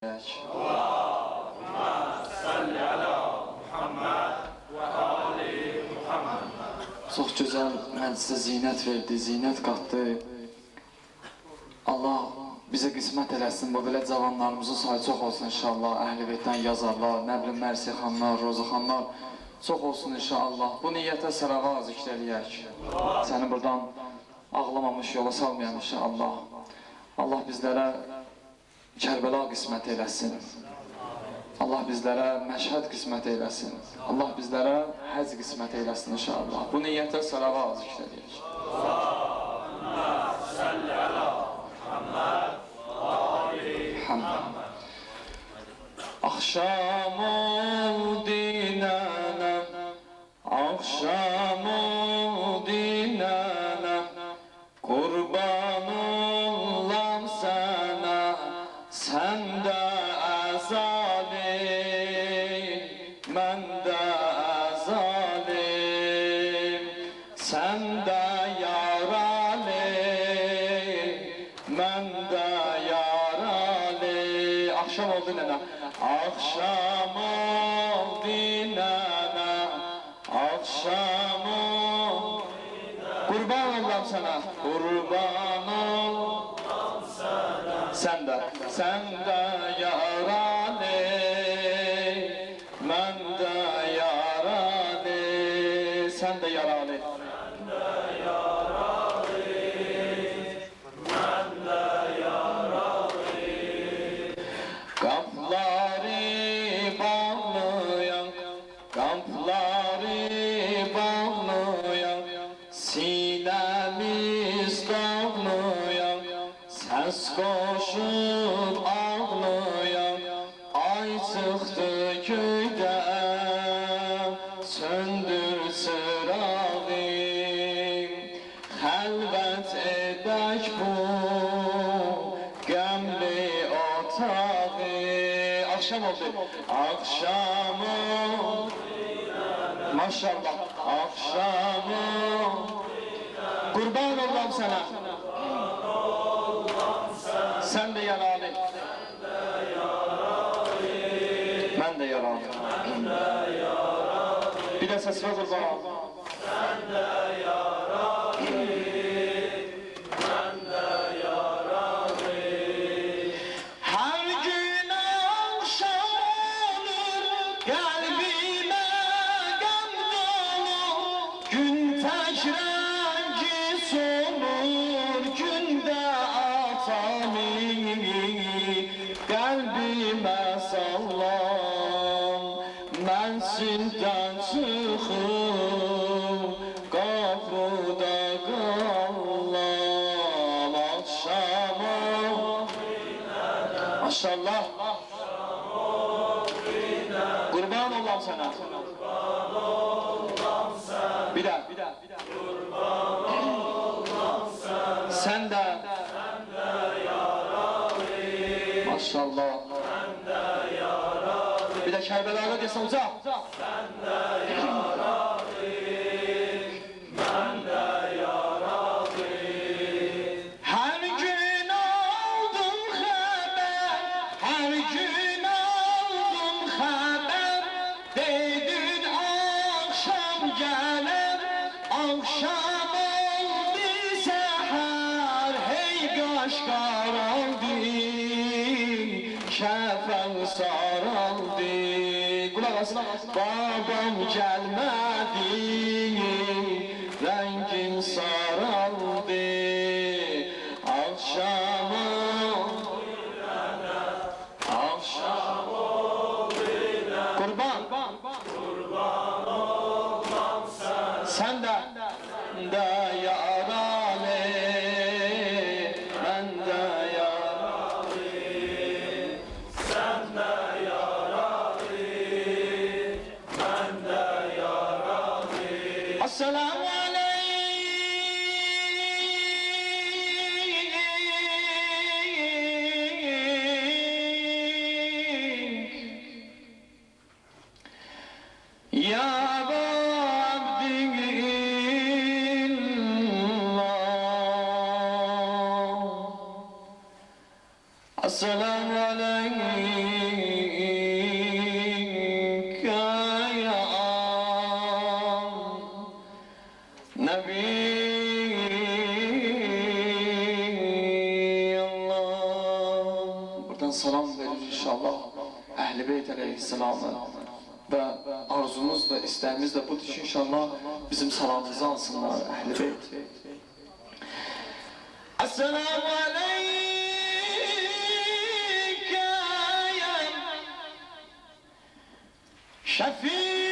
Allahümme salli ala Muhammed ve ali Muhammed. Çox gözəl məclisə zinət verdi, zinət qatdı. Allah bizə qismət eləsin, bu belə cavanlarımızın sayı çox olsun inşallah. Əhl-i Beytdən yazarlar, nə bilim Mərsiyə xanlar, Roza xanlar çox olsun inşallah. Bu niyyətə sərava zikr eləyək. Səni buradan ağlamamış yola salmayan inşallah. Allah bizlərə Kərbəla qismət eləsin. Allah bizlərə Məşhəd qismət eyləsin. Allah bizlərə Həc qismət eyləsin inşallah. Bu niyyətə səlava zikr edək. Allahümme salli ala Muhammed ve ali Muhammed. Axşam oldu nənəm, axşam oldu nənəm, qurban olam sənə, sən də əzalim, mən də əzalim, sən də yaralim, mən də yaralim. Axşam oldu nənə, axşam oldu nənə, axşam oldu nənə, qurban olam sənə, qurban olam sənə, sən də yaralı, mən də yaralı, sən də yaralı, Mən də yaralı. Qapları bağlayan, qapları bağlayan, sinəmiz dağlayan, səs qoşub ağlayan, ay çıxdı göydən, söndür çırağım, xəlvət edək bu qəmli otağı. Axşam oldu, axşam oldu, maşallah, axşam oldu, qurban olam sənə, sən də yaralı, mən də yaralı, bir də səs ver qurban ol. Sən də yaralı, mən də yaralı. Hər gün axşam olur, qəlbimə qəm dolu, gün tək rəngi solur, gündə atamı qəlbimə sallam, mən sildən çıxım, qapıda qallam, axşam maşallah, qurban olam sənə, bir də, sən də maşallah, bir də Kərbəlağa desən uca, hər gün aldım xəbər, hər gün aldım xəbər, dedin axşam gələr, axşam oldu səhər, hey qaş qaraldı, kəfən saraldı, qulaq asın, babam gəlmədi, rəngim saraldı, akşam oldu, akşam oldu, qurban olam sən də yaralı, mən də yaralı, Sən də yaralı, mən də yaralı. Assalamu ya Abdillah, Assalamu aleykum. selam verir inşallah. Əhl-i Beyt əleyhisselamı və arzumuz da, istəyimiz də budur ki, inşallah bizim salamımızı alsınlar Əhl-i Beyt. Esselamu aleyke ya Şefii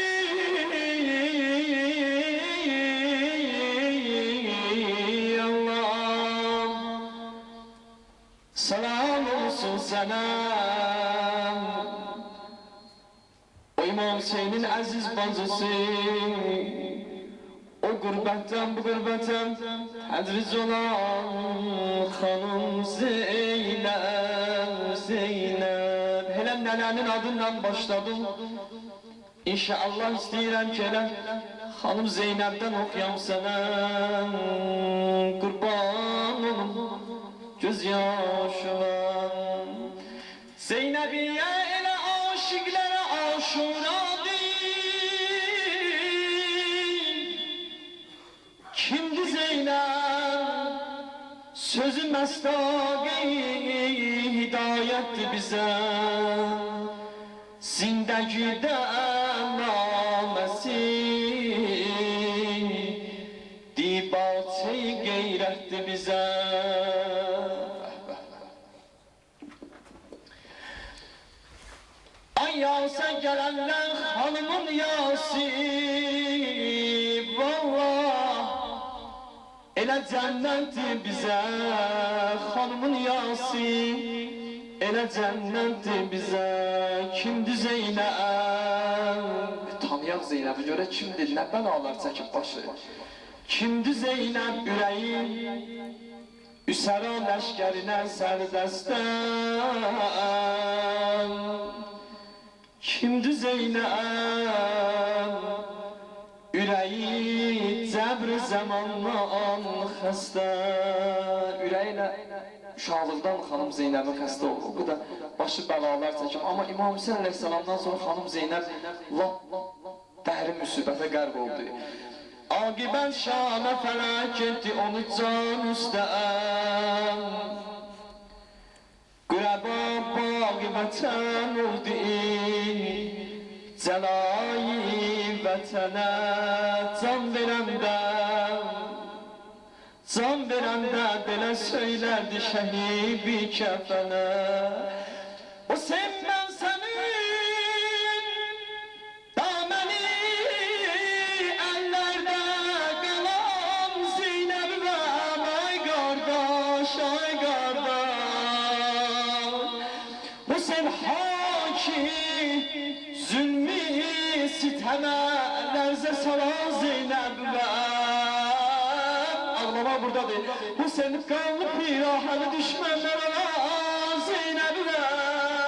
Selam olsun sana. O İmam Hüseyin'in aziz bacısı, o gurbetten bu gurbetten tedriz olan hanım Zeynep, Zeynep. Hele nenenin adından başladım. İnşallah istəyirəm ki, elə hanım Zeynep'den okuyam sana. Kurban olum göz yaşına. Zeynep'iye ele aşıklara aşuradır. Kimdi Zeynep? Sözü mestaki hidayetti bize. Zindagide namesi dibatı gayretti bize. Ay yasa gelenler hanımın yası. Vallah ele cennetti bize hanımın yası. Ele cennetti bize kimdi Zeynep? Tanıyaq Zeynep'i görə kimdir, nə bəlalar çəkib başı? Kimdi Zeynep ürəyim? Üsəra ləşkərinə sərdəstəm. Kimdi Zeynep? Ürəyi cəbr zamandan xəstə. Ürəyinə uşaqlıqdan xanım Zeynəbin xəstə olur, o qədər başı bəlalar çəkib. Amma İmam Hüseyin əleyhissalamdan sonra xanım Zeynəb lap dərin müsibətə qərq oldu. Aqibət şanə fəlak etdi onu can üstəm. Qürəba bağı vətən oldu. Cəlayi vətənə can verəndə. Can verəndə belə söylərdi şəhibi kəfənə. O sen ben senin daməni əllərdə qalan Zeynəbəm. Ay qardaş, ay qardaş. O sen haki zülmü sitəmə lərzə salan Zeynəbəm. Buradadır. Bu senin kanlı pirahanı düşmanlar olan Zeynep'den.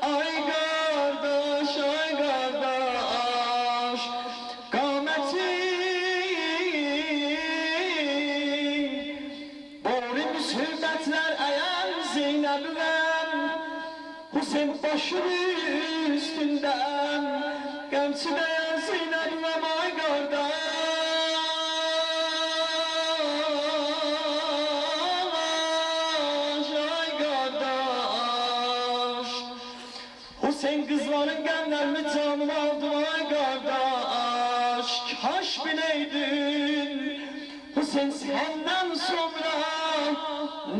Ay kardeş, ay kardeş. Kametin boğri müsibetler eğer Zeynep'den. Hüseyin başının üstünden Gemçide Zeynep'den ay kardeş. Sen kızların genlerini canım aldım ay kardeş. Kaş bileydin Hüseyin senden sonra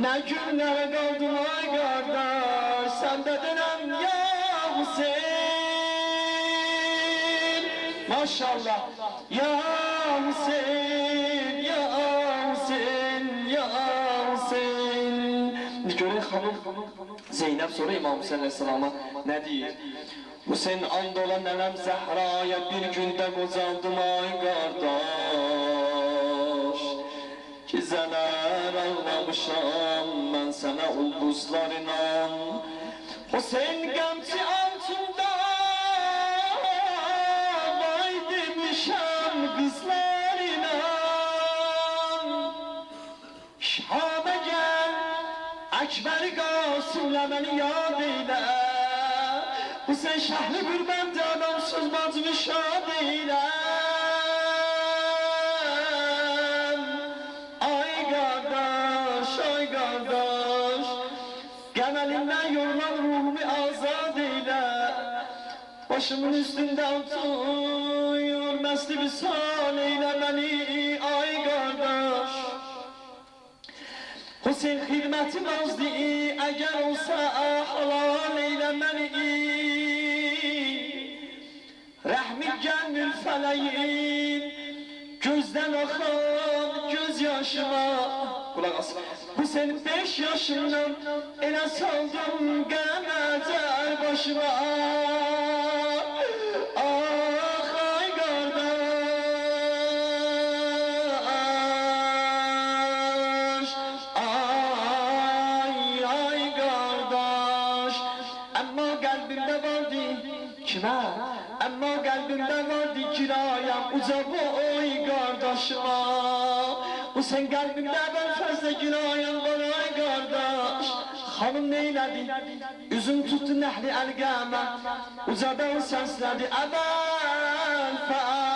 ne günlere kaldım ay kardeş. Sen de dönem ya Hüseyin. Maşallah ya Hüseyin, ya Hüseyin, ya Hüseyin. Görün hanım Zeynep sonra İmam Hüseyin Aleyhisselam'a ne deyir? Hüseyin and olan nənəm Zəhraya bir gündə qocaldım ay qardaş. Ki zələr ağlamışam mən sənə ulduzlarına. Hüseyin qəmçi altında vay demişəm qızlarına. Şamə gəl Ekber-i Qasım'la beni yad eyle. Hüseyin şəhli qürbətdə adamsız bacımı şad eyle. Ay qardaş, ay qardaş. Gəl Emelinden yorulan ruhumu azad eyle. Başımın üstünde otur, mesli bir sal eyle beni ay kardeş. Hüseyin hizmetim azdı, eğer olsa halal eyle beni. Rahmi gönül feleğin, gözden akan gözyaşıma. Kulak as. Hüseyin 5 yaşından ele saldım gemezer başıma. Ah ay kardeş, ay kardeş. Ama kalbimde vardı kime? Ama kalbimde vardı kirayem uca boy kardeşime. Bu sen kalbimde ben fazla kirayem var ay kardeş. Hanım neyledi? Üzüm tuttu nehli elgame. Ucadan sesledi ebel faz.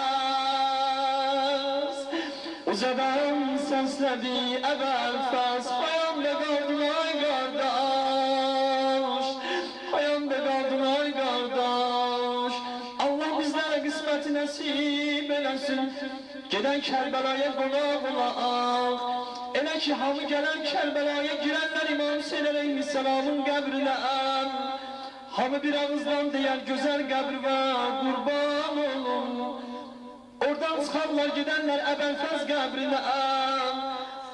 Ucadan sesledi ebel faz. Hayamda kaldım ay kardeş. Hayamda kaldım ay kardeş. Allah bizlere kısmeti nasip eylesin. Giden Kerbela'ya konak olaq. Elə ki hamı gelen Kerbela'ya girenler İmam Hüseyin Aleyhisselam'ın kabrine. Hamı bir ağızdan diyen güzel kabri var kurban olun. Oradan çıkarlar gidenler Ebelfaz kabrine.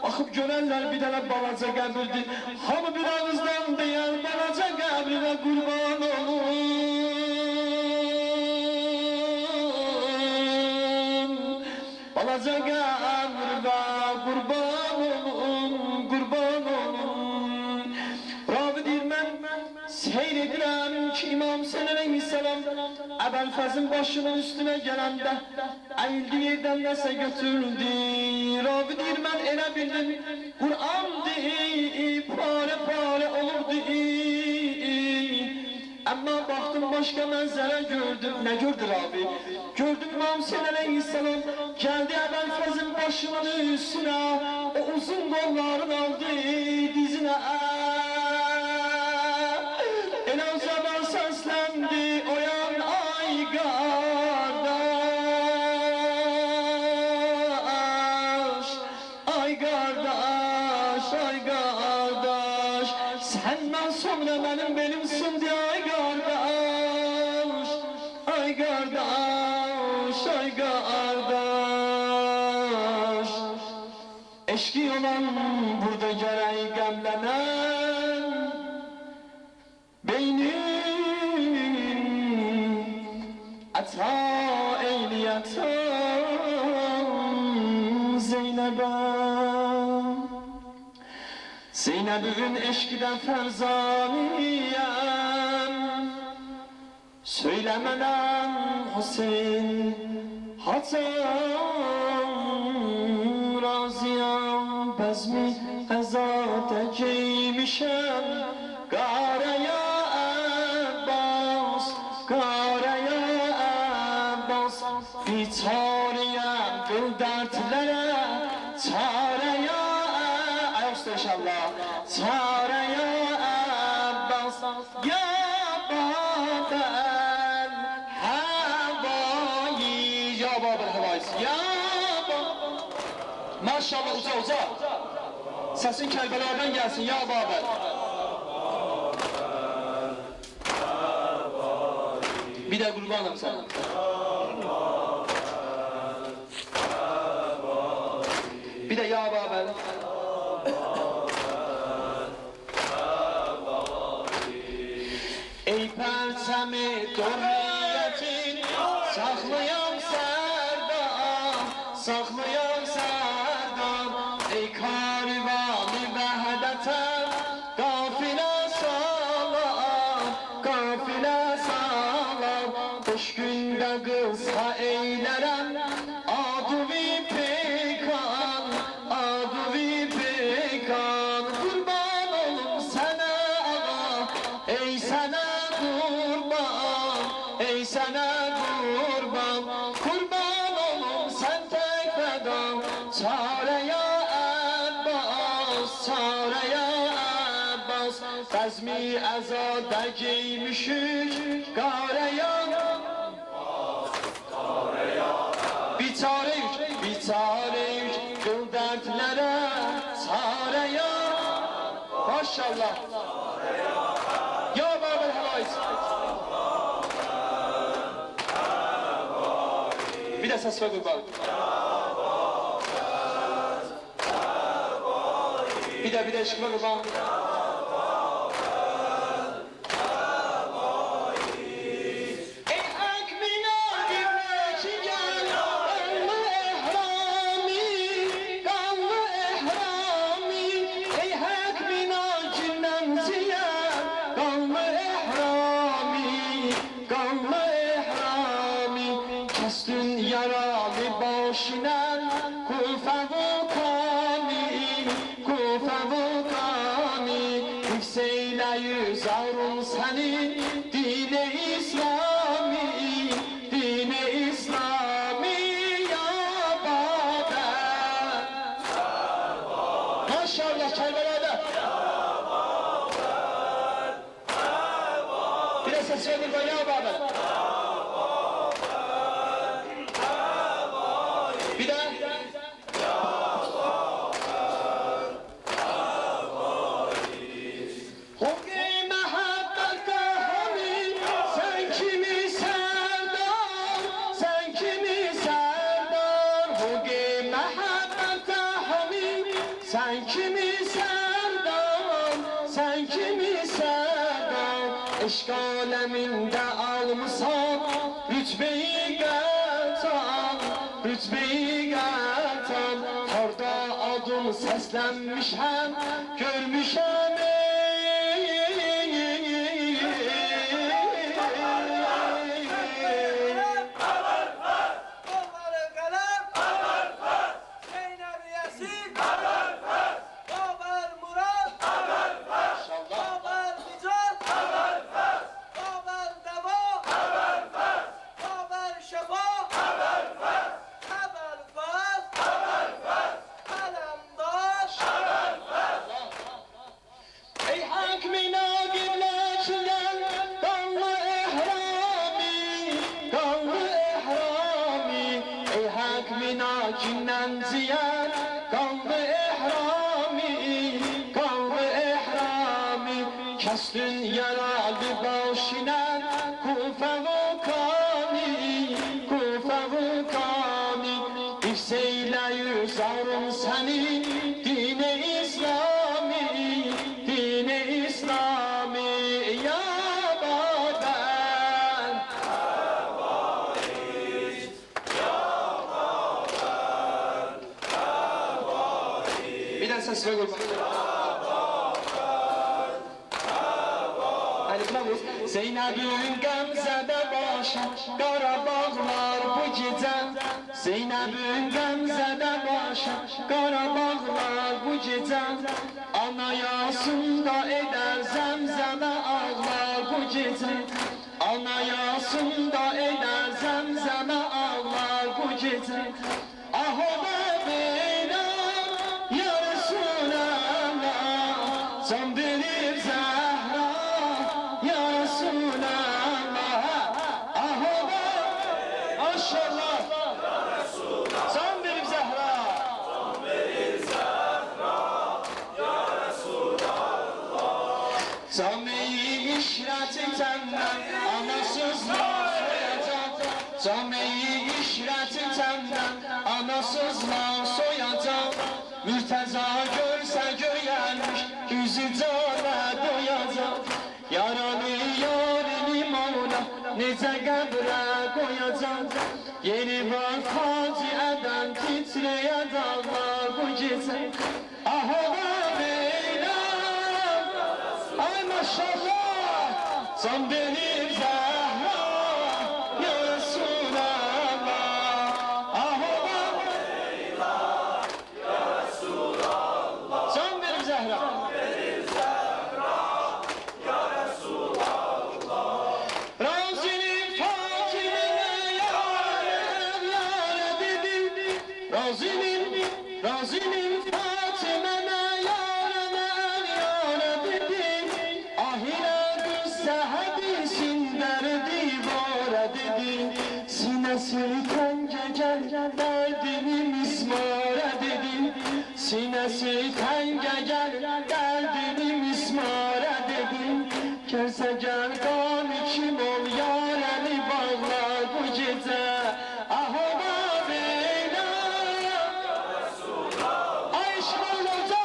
Bakıp görenler bir tane balaca kabirdir. Hamı bir ağızdan diyen balaca kabrine kurban olun. Balaca kabrine kurban olun, kurban olun. Ravi dirmen seyredirem ki İmam Hüseyin Aleyhisselam Ebelfaz'ın başının üstüne gelende eğildi yerden nese götürdü. Ravi dirmen ele bildim Kur'an değil pare pare olurdu. Ama baktım başka manzara gördüm. Ne gördü Rabi? Gördüm İmam Hüseyin Aleyhisselam geldi Ebelfaz'ın başının üstüne. O uzun kollarını aldı dizine. Ele o zaman seslendi oyan ay kardeş. Ay kardeş, ay kardeş. Senden sonra benim benimsin diye ay kardeş. Ay kardeş, ay kardeş. Eşki olan burada gereği gemlenen beynin ata ehliyatan Zeynep'e. Zeynep'in eşkiden ferzaniyem. Söylemeden Hüseyin hatam razıyam. Bezmi ezate giymişem Garaya Abbas, Garaya Abbas. Bitariyem bil dertlere çareye. Ayaküstü inşallah. Çareye Abbas. Ya Babel Havayı. Ya Babel Havayı. Ya Babel. Maşallah uza uza. Sesin Kerbela'dan gelsin ya Babel. Bir de kurbanım sana. Bir de ya Babel. Ey perçemi durriyetin saklayan serdar, saklayan serdar. Ey karivanı vehdeten gafile salar, gafile salar. Beş günde kızha eylerem aduvi pekan, aduvi pekan. Kurban olum sana ağa, ey sana kurban, ey sana kurban. Kurban olum sen tek feda, çareye Abbas, çareye Abbas. Bezmi əzada giymüşük qarəyan Biçarəyük, biçarəyük qıl dərdlərə çarəyan Maşallah Ya Babel Həvaiz Bir də səs və qurban Bir də eşq və qurban Yüzarım seni dine İslami, dine İslami ya Baba. Maşallah Kerbela'da. Bir de ses verin bana ya Baba. Bir de. Sen kimi serdam, sen kimi serdam Eşk aleminde almışsan rütbeyi qətan, rütbeyi qətan Harda adım səslənmişəm, görmüşəm Minakinden ziyad kaldı ihrami, kaldı ihrami Kestün yaralı başına Kufe vukani, Kufe vukani İfseyle yüzarım seni dine İslami, dine İslami ya Babel Ses ve kurban. Zeynep'in Gamze'de başa Qarabağlar bu gecə Zeynep'in Gamze'de başa Qarabağlar bu gecə Ana yasında eder zemzeme ağlar bu gecə Ana yasında eder zemzeme ağlar bu gecə Aho Can verir Zəhra, ya Resulallah Ahoba, maşallah Ya Resulallah Can verir Zəhra Can verir Zəhra, ya Resulallah Cami-i işreti tenden anasızlar soyacak Cami-i işreti tenden anasızlar soyacak Mürteza görse göyelmiş Yüzü cana doyacak Yaralı yarini mavla Nece qəbrə koyacak Yeri var taci eden Titreyə dağlar bu gecə Ahova Meylem Ay maşallah Can verir Zəhra Ya Resulallah Ahova Meylem Ya Resulallah Can verir Zəhra Razinin Fatime'ne yarına yâre dedi Ahire Sinesi tenge gel, derdini mismara dedi. Sinesi tenge gel, derdini mismara dedi. Kerse gel kan kim ol, yareni bağla bu gece. Ahova beyna Ayşe Mevla'ca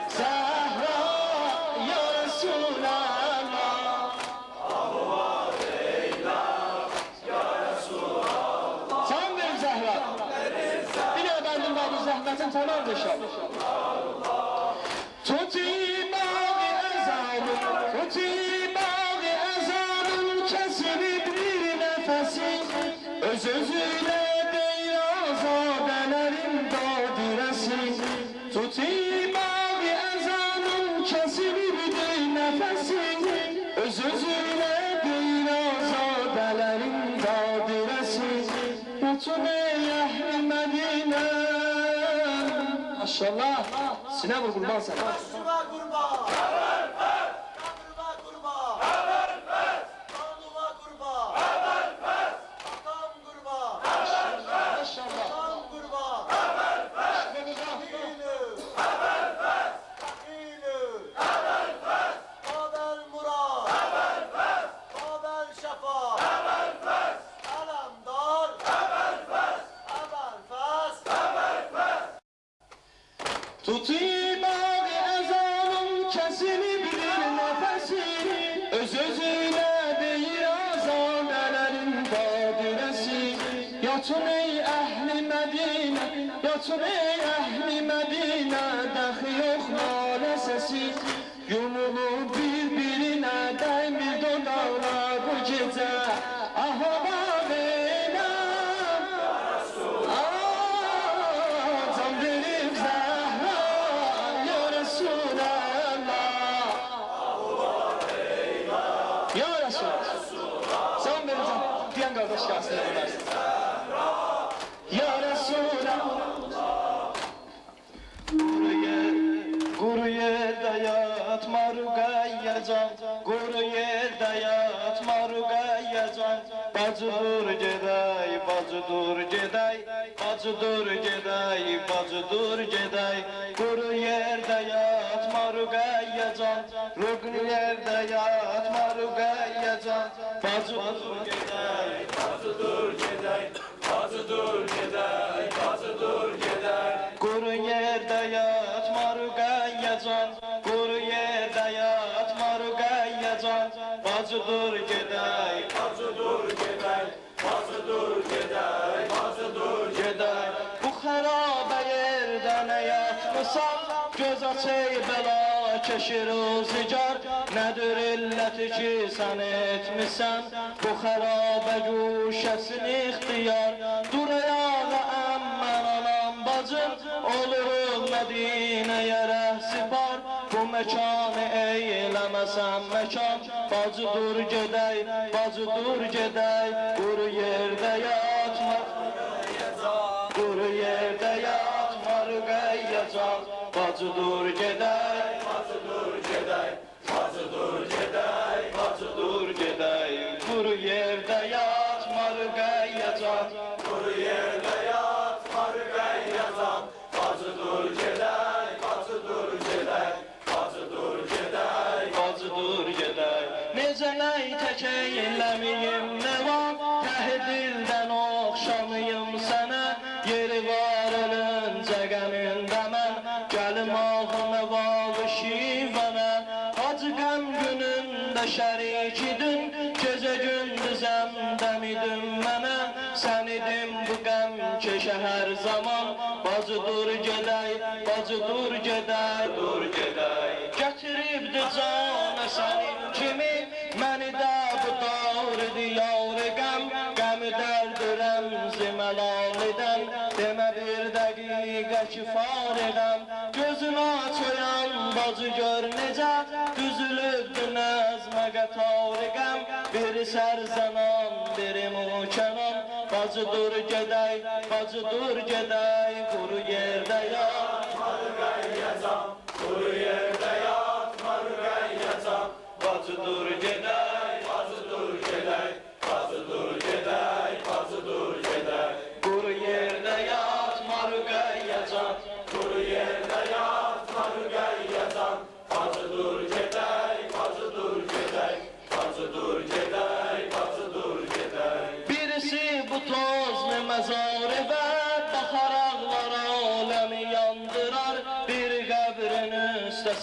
Zahra ya Resulallah. Sen benim Zahra. Bir de bendim var bu zahmetin tamamdır inşallah. Tuti mavi ezanım, tuti mavi ezanım, kesilip bir nefesi, öz özüyle değil azadelerin dadiresi. Tuti mavi ezanım, kesilip bir nefesi, öz özüyle değil azadelerin dadiresi. Yatun ey ehli Medine. Maşallah, sine vur kurban sen. Kurban kurban. Kanlıma kurban. Kanlıma kurban. Atam kurban. Maşallah. Atam kurban. Sakilü. Sakilü. Babel Murat. Babel Şafak. Alamdar. Ebelfes. Tutayım mavi ezanım, kesilip bir nefesi, öz özüyle değil azadelerin dadiresi. Yatun ey ehli Medine, yatun ey ehli Medine, dahi yok nale sesi. Yumulu birbirine değmir dudaklar bu gece. Ahaba beyna can verip Zahra ya Resulallah. Ya Resulallah. Sen benim diyen kardeş gelsin. Ya Resulallah. Kuru yerde yatma Rugayye can, kuru yerde yatma Rugayye can. Bacı dur gedey, bacı dur gedey, bacı dur gedey, bacı dur gedey. Kuru yerde yatma Rugayye can, kuru yerde yatma Rugayye can. Bacı dur gedey, bacı dur gedey, bacı dur gedey, bacı dur gedey. Kuru yerde yatma Rugayye can, kuru yerde yatma Rugayye can. Bacı dur gedey, bacı dur gedey, bacı dur gedey, bacı dur gedey. Bu xarabe yerdə nə yatmısan, göz aç ey bəla keşir o zicar. Nədir illəti ki sən etmisən, bu xarabe güşəsini ixtiyar. Dur ayağa əmmən anam bacım, olurum Mədinəyə rəhsipar. Bu məkanı eyləməsən məkan, bacı dur gedey, bacı dur gedey. Quru yerdə yatma, quru yerdə yatma Rugayye can. Bacı dur gedey, bacı dur gedey, bacı dur gedey, bacı dur gedey. Quru yerdə yatma Rugayye can, quru yerdə yatma Rugayye can. Bacı dur gedey, bacı dur gedey, bacı dur gedey, bacı dur gedey. Necə nəy tək eyləmiyim nə var, təhdildən oxşamayım sənə. Yeri var ölüncə qəmində mən, gəlim ağına bağlı şivənə. Acı qəm günündə şərik idin, gecə gündüzəm dəmidin mənə. Sən idin bu qəm keşə hər zaman, bacı dur gedey, bacı dur gedey, dur gedey. Gətiribdi canə sənin kimi, məni də bu dar diyar qəm. Qəmi dərdirəm ziməlalidən, demə bir dəqiqə ki fariğəm. Gözünü aç oyan bacı gör necə, düzülübdü nəzmə qətariqəm. Biri sərzənan, biri mükənan, bacı dur gedey, bacı dur gedey. Quru yerdə yatma Rugayye can, quru yerdə yatma Rugayye can. Bacı dur gedey, bacı dur gedey, bacı dur gedey, bacı dur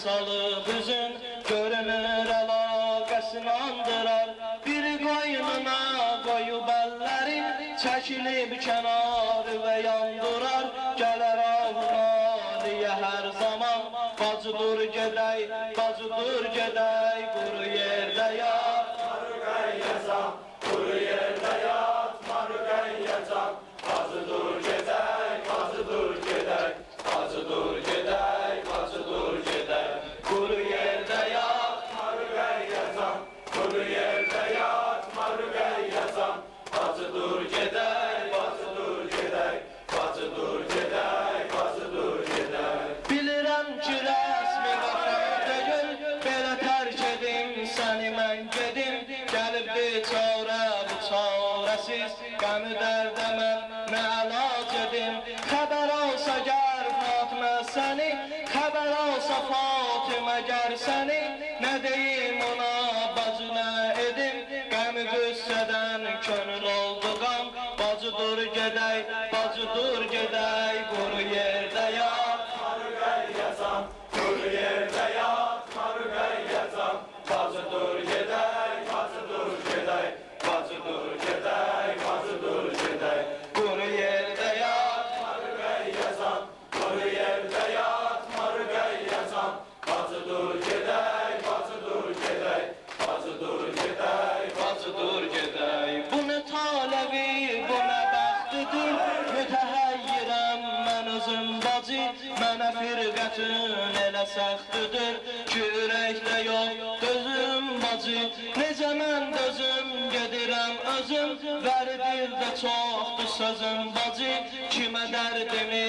salıb üzün, görünür əlaqəsini andırar. Bir qoynuna qoyub əlləri, çəkilib kənarı və yandırar. Gələr ağrıya hər zaman, bacıdır gedək, bacıdır gedək, quru yerdə yat. Marugayyacan, kuru yerde yat, marugayyacan. Bacıdır gedək, bacıdır gedək, bacıdır gedək, bacıdır gedək. Quru yerdə yat, Marugayyacan, kuru yerde yat, marugayyacan. Bacıdır gedək, bacıdır gedək, bacıdır gedək, bacıdır gedək. bilirəm ki rəsmi vəfədə gül, belə tərk edim səni mən gedim. Gəlibdi çarə bu çarəsiz, qəmi dərdə mən nə əlac edim. Xəbər alsa gər Fatimə səni, xəbər alsa Fatimə gər səni. Nə deyim ona bacı nə edim, qəmi qüssədən könül oldu qan. Bacıdır gedək, bacıdır gedək, quru yerdə yat. Marugayyacan, kuru yerde yat, marugayyacan. Bacıdır gedək, bacıdır gedək, bacıdır gedək, bacıdır gedək. Quru yerdə yat, Marugayyacan, kuru yerde yat, marugayyacan. Bacıdır gedək, bacıdır gedək, bacıdır gedək, bacıdır gedək. Bu nə talebi, bu nə bəxtidir, mütəhəyyirəm mən özüm bacı. Mənə firqətin elə səxtidir ki, ürəkdə yox dözüm bacı. Necə mən dözüm, gedirəm özüm, vəri dildə çoxdur sözüm bacı. Kimə dərdimi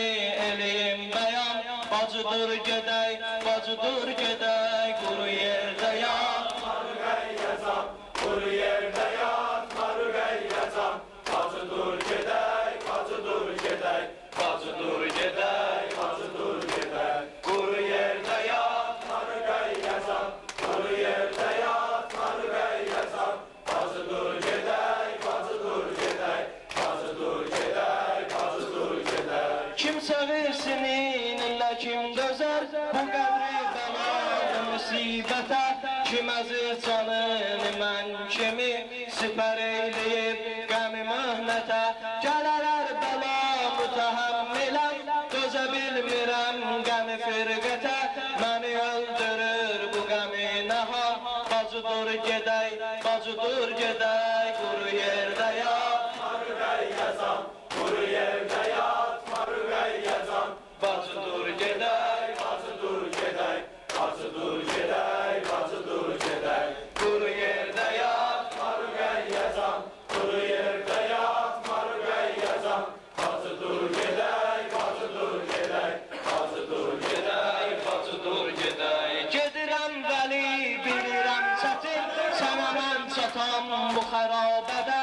eləyim bəyan, bacıdır gedək, bacıdır gedək, quru yerdə yat. marugayyacan, kuru yerde yat, marugayyacan. Bacıdır gedək, bacıdır gedək, bacıdır gedək, bacıdır gedək. Quru yerdə yat, Marugayyacan, kuru yerde yat, marugayyacan. Bacıdır gedək, bacıdır gedək, bacıdır gedək, bacıdır gedək. kim sevirsin ininlə kim dözər, bu qəbri bəlalı müsibətə. Kim əziz canını mən kimi sipər eyləyib qəmi möhnətə. Gələrər bəla mütəhəmmiləm, dözə bilmirəm qəmi firqətə. Məni öldürür bu qəmi nəham, bacıdır gedək, bacıdır gedək, quru yerdə yat. Marugayyacan, kuru yerde yat, marugayyacan. Bacıdır gedək, Bacıdır gedək, bacıdır gedək, bacıdır gedək. quru yerdə yat. Marugayyacan, kuru yerde yat, marugayyacan. Bacıdır gedək, bacıdır gedək, bacıdır gedək, bacıdır gedək. Gedirəm vəli, bilirəm çətin, sənə mən çatam bu xərabədə.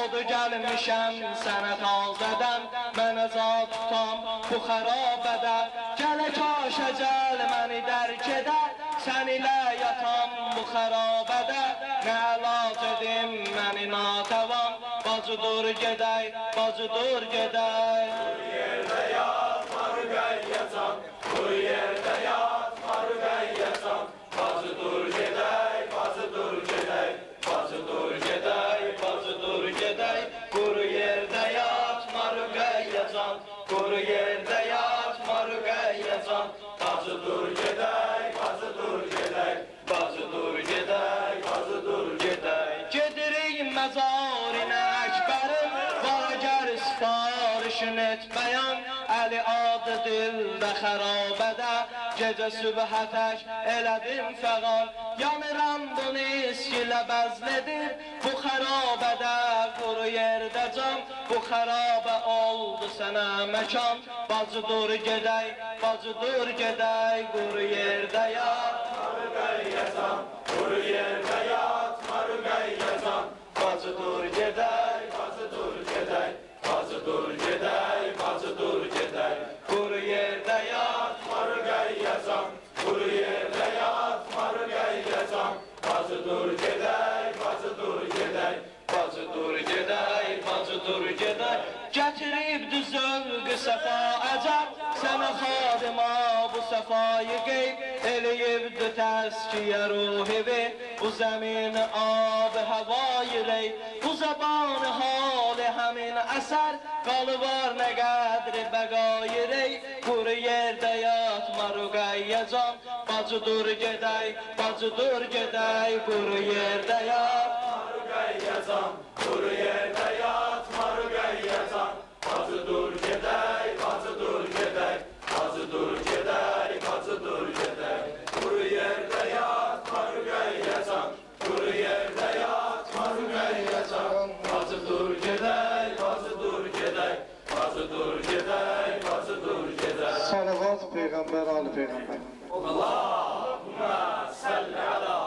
Odu gəlmişəm sənə tazədən, mənə zad tutam bu xərabədə. Gələ kaş əcəl məni dərk edə, sən ilə yatam bu xərabədə. Nə əlac edim məni natəvan, bacıdır gedək, bacıdır gedək. Yerde yat, marugayyacan, kuru yerde yat, marugayyacan. Bacıdır gedək, bacıdır gedək, bacıdır gedək, bacıdır gedək. Quru yerdə yat, marugayyacan, quru yerdə yat, marugayyacan. Bacıdır gedək, bacıdır gedək, Bacıdır gedək, bacıdır gedək. Gedirik məzarinə əkbərim, var gəl sifarişin et bəyan. Əli adı dildə xərabədə, gecə sübhətək elədim fəqan. Yanıram bunu iskilə bəzlədir, bu xərabədə quru yerdə can. Bu xərabə oldu sənə məkan, bacıdır gedək, bacıdır gedək, quru yerdə yat. Marugayyacan, kuru yerde yat, marugayyacan. Bacıdır gedək, Bacıdır gedək, bacıdır gedək, bacıdır gedək. quru yerdə yat. Marugayyacan, kuru yerde yat, marugayyacan. Bacıdır gedək, bacıdır gedək, Bacıdır gedək, bacıdır gedək. Gətirib düzölqü səfa əcəb, sənə xadıma bu səfayı qeyb. Eləyib دو تسکیه روحی وی او زمین آب هوای لی او زبان حال همین اثر قالوار نقدر بقای لی قور yerde yatma Rugayyecan bacı dur gedey bacı dur gedey quru yerde yatma Rugayyecan, quru yerdə yatma Rugayyecan, bacı dur gedək, bacı dur gedək, bacı dur gedək, bacı dur gedək. Quru yerdə yatma Rugayyecan, quru yerdə yatma Rugayyecan, bacı dur gedək, bacı dur gedək, bacı dur gedək, bacı dur gedək. Salavat Peygamber, Ali Peygamber. Allahümme salli ala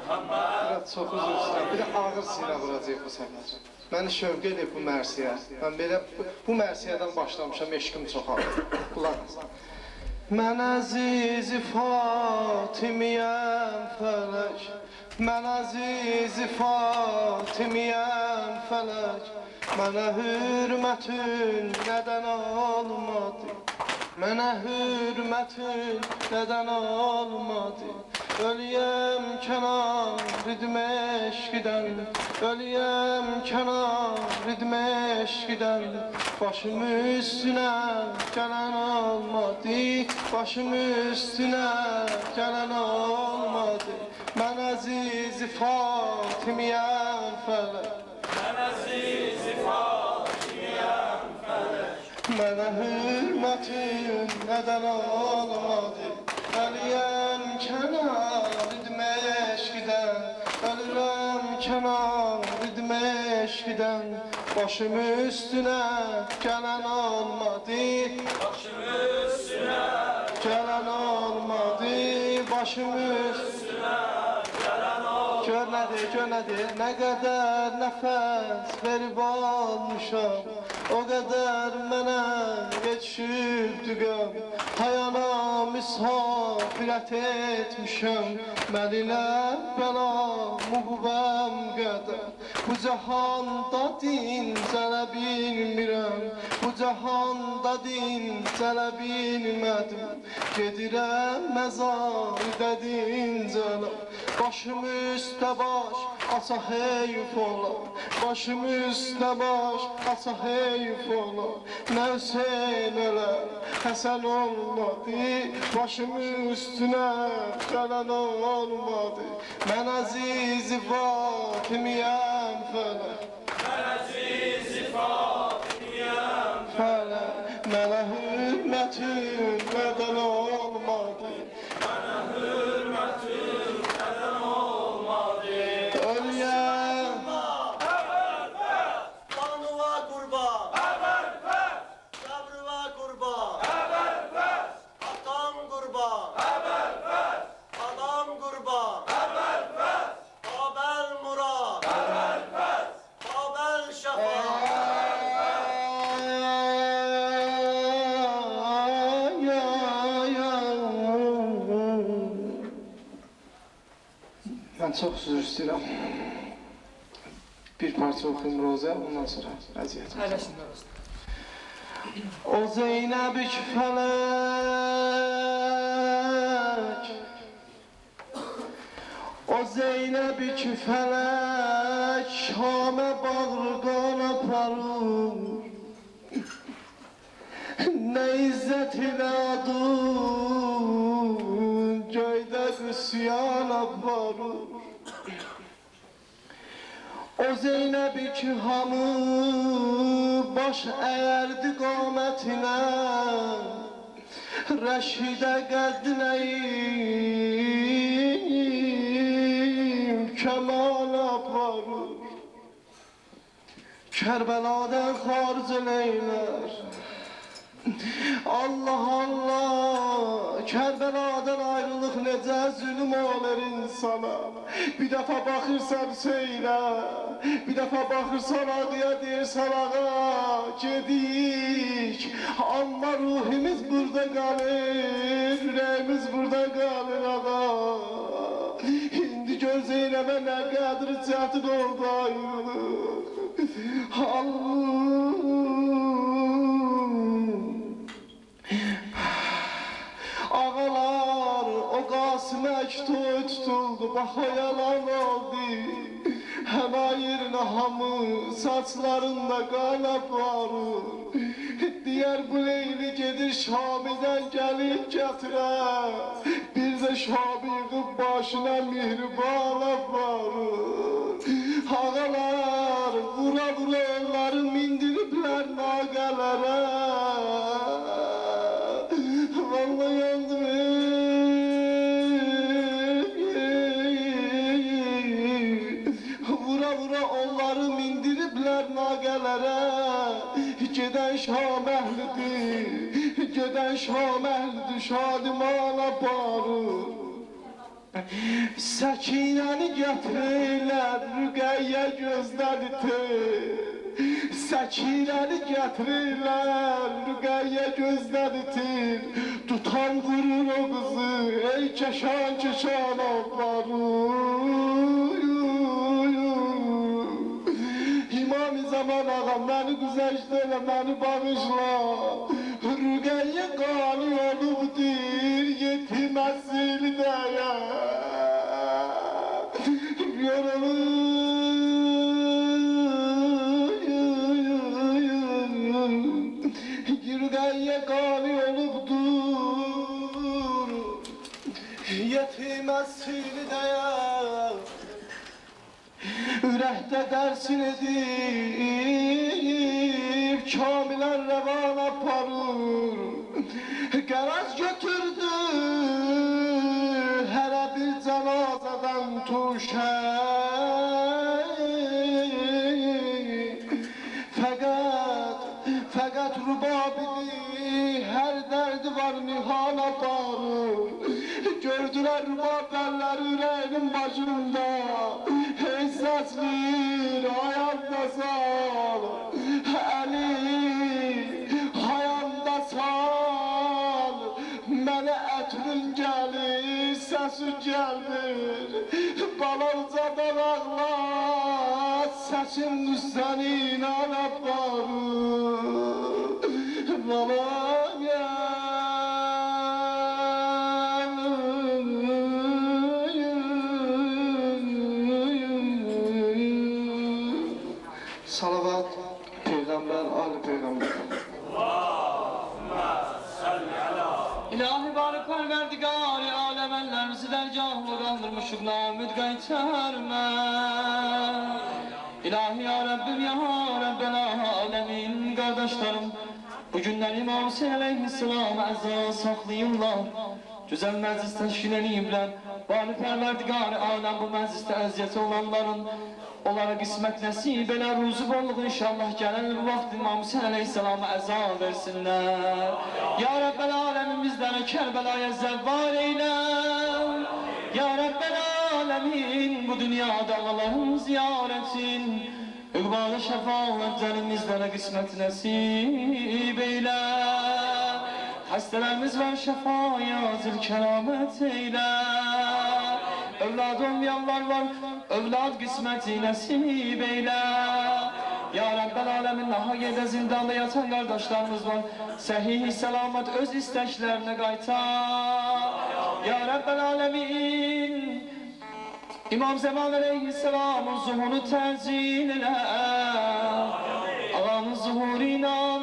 Muhammed. Biraz çox üzr istəyirəm. Bir də ağır sinə vuracaq bu səfər. Məni şövq edib bu mərsiyə. Mən belə bu mərsiyədən başlamışam, eşqim çoxalır. Qulaq as. Mən əziz-i Fatimiyəm fələk. Mən əziz-i Fatimiyəm fələk. Mənə hürmətin nədən olmadı? Mənə hürmətin nədən olmadı? Ölüyəm kənar ridmə eşqidən, ölüyəm kənar ridmə eşqidən. Başım üstünə gələn olmadı, başım üstünə gələn olmadı. Mən əziz-i Fatimiyəm fələk. Mən əziz-i Fatimiyəm fələk. Mənə hürmətin nədən olmadı? Ölüyəm kənar ridmə eşqidən, ölürəm kənar ridmə eşqidən. Başım üstünə gələn olmadı, Başım üstünə gələn olmadı, başım üstünə gələn ol. Gör nədir, nə qədər nəfəs verib almışam. O qədər mənə geçibdi qəm. Hayana misafirət etmişəm. Mən ilə bəla müqvəm qədər. Bu cahanda dincələ bilmirəm. Bu cahanda dincələ bilmədim. Gedirəm məzarda dincələ. Başım üstə baş, asa heyf ola. Başım üstə baş, asa heyf ola. Nə Hüseyin ölər, Həsən olmadı. Başım üstünə gələn olmadı. Mən əziz-i Fatimiyəm fələk. Mən əziz-i Fatimiyəm Fələk. Mənə hürmətin nədən olmadı. Mənə hürmətin nədən olmadı? Ölüyəm Qanuva qurban, Əbərfəz, Qəbrıva qurban, Əbərfəz, Atam qurban, Əbərfəz, Adam qurban, Əbərfəz, Babəl Murad, Əbərfəz, Babəl Şəfa. Mən çox üzr istəyirəm. Bir parça oxuyum Rozə, ondan sonra əziyyətim. O Zeynəb-i fələk, o Zeynəb-i fələk, Şamə bağırqan aparır. Nə izzət ilə adın, göydə qüsyan aparır. O Zeynəb-i ki hamı baş əyərdi qamətinə, Rəşidə qədnəyim kəmal aparır. Kərbəladən xarcıl eylər. Allah Allah, Kərbəladan ayrılıq necə zülüm olur insana. Bir dəfə baxırsan söylə, bir dəfə baxırsan ağıya deyirsən ağa, gedik. Amma ruhimiz burada qalır, ürəyimiz burada qalır ağa. İndi gör Zeynəbə nə qədər çətin oldu ayrılıq. Allah. Ağalar o qas məktubu tutuldu, bax o yalan oldu. Həmən yerinə hamı saçlarında qaynab varır. Deyər bu leyli gedir Şamidən gəlib gətirər. Bir də Şami yığıb başına mihribana varır. Ağalar vura vura onları mindiriblər naqələrə. Vallahi yandım vura vura onları mindiriblər naqələrə. Gedən Şam əhlidir, gedən Şam əhlidir, şadiman aparır. Səkinəni gətirirlər, Rüqəyyə gözlədir. Səkinəni gətirirlər, Rüqəyyə gözlədir. Tutan qurur o qızı, ey kəşan kəşan aparır. İmam-ı Zaman ağam, məni güzəşdə elə, məni bağışla. Rüqəyyə qani olubdir, yetim əsili dəyər. Rüqəyyə qani olubdur, yetim əsili dəyər. Ürəkdə dərsin edib, kamilən rəvan aparır. Qəraz götürdü, hərə bir cənazədən tuşək. Fəqət rübabidir, hər dərdi var nihan aparır. Gördülər rübabəllər ürəyinin başında. İzzətlir ayağında sal, Əli hayanda sal. Mənə ətrin gəlir, səsi gəlmir. Balavcadan ağlar, səsin üstəni inan aparır. Balam ya salavat, Peygamber, Ali Peygamber. İlahi barı perverdigari alemenlerimizi dergahlı kaldırmışık namüd gayterme. İlahi ya Rabbim ya Rabbel alemin kardeşlerim. Bugünler İmam Hüseyin aleyhisselam azza saklayırlar. Güzel meclis teşkil ediblər. Bari perverdigari alem bu mecliste əziyyəti olanların onlara qismət nəsib elə ruzu bolluq inşallah gələn vaxt İmam Hüseyin aleyhisselama əza versinlər. Ya Rabbel alemin bizləri Kərbəlaya zəvvar eyle. Ya Rabbel alemin bu dünyada ağaların ziyaretin İqbalı şəfaətlərin bizlərə qismət nəsib eyle. Hastalarımız var şefaya zilkeramet eyle. Evlad olmayanlar var, evlad kısmeti nasip eyle. Ya Rabbel alemin nahagede zindanda yatan kardeşlerimiz var. Sahih selamet öz isteklerine kaytar. Ya Rabbel alemin İmam Zaman aleyhisselamın zuhunu tercih ile. Ağanın zuhuruyla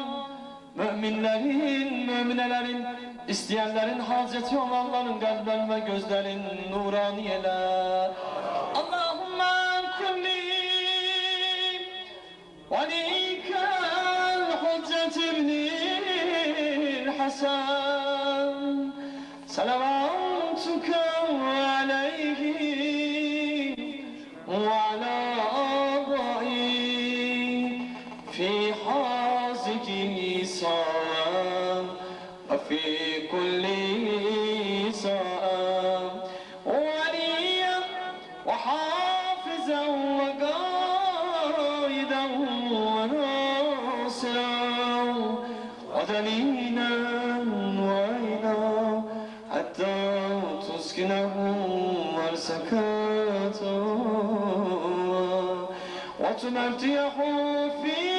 müminlerin, müminelerin, isteyenlerin, haceti olanların kalplerin ve gözlerin nuraniyeler. Allahümme kulli veliykel hüccet ibnil Hasan salavatuke aleyhi ve ala abai fi hazihi sa'a ve fi kulli sa'a waliya ve hafizan ve qaidan ve nasiran ve dalilan ve ayna hatta tuskinehu versakata ve tumertiyahu fiha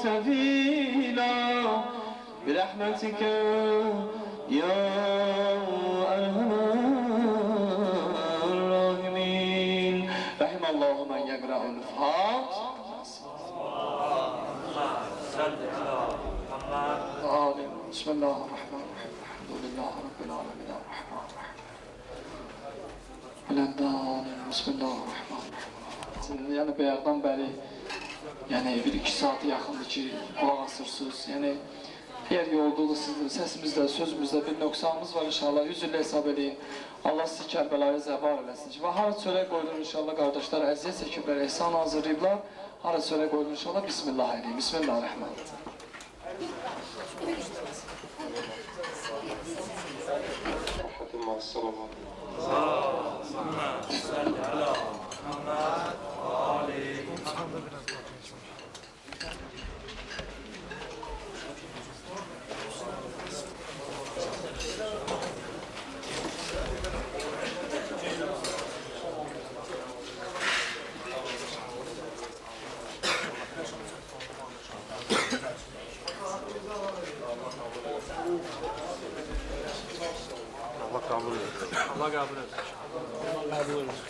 tevila برحمتك يا men yeqra'ul Fatiha. Amin. Bismillahirrahmanirrahim. Elhamdülillahi Rabbil alemin. Elhamdülillahi. Bismillahirrahmanirrahim. Yəni bayaqdan bəri, yəni 1-2 saata yaxındır ki, qulaq asırsınız. Yəni yer yolduğu sizdir, səsimizdə, sözümüzdə bir nöqsanımız var inşallah. 100 illə hesab edin. Allah sizi Kərbəlaya zəvar eləsin. Və hara çörək qoyulur inşallah qardaşlar, əziyyət çəkiblər, ehsan hazırlayıblar. Hara çörək qoyulur inşallah. Bismillah edin. Bismillahirrahmanirrahim. Allah kabul etsin. Allah kabul etsin.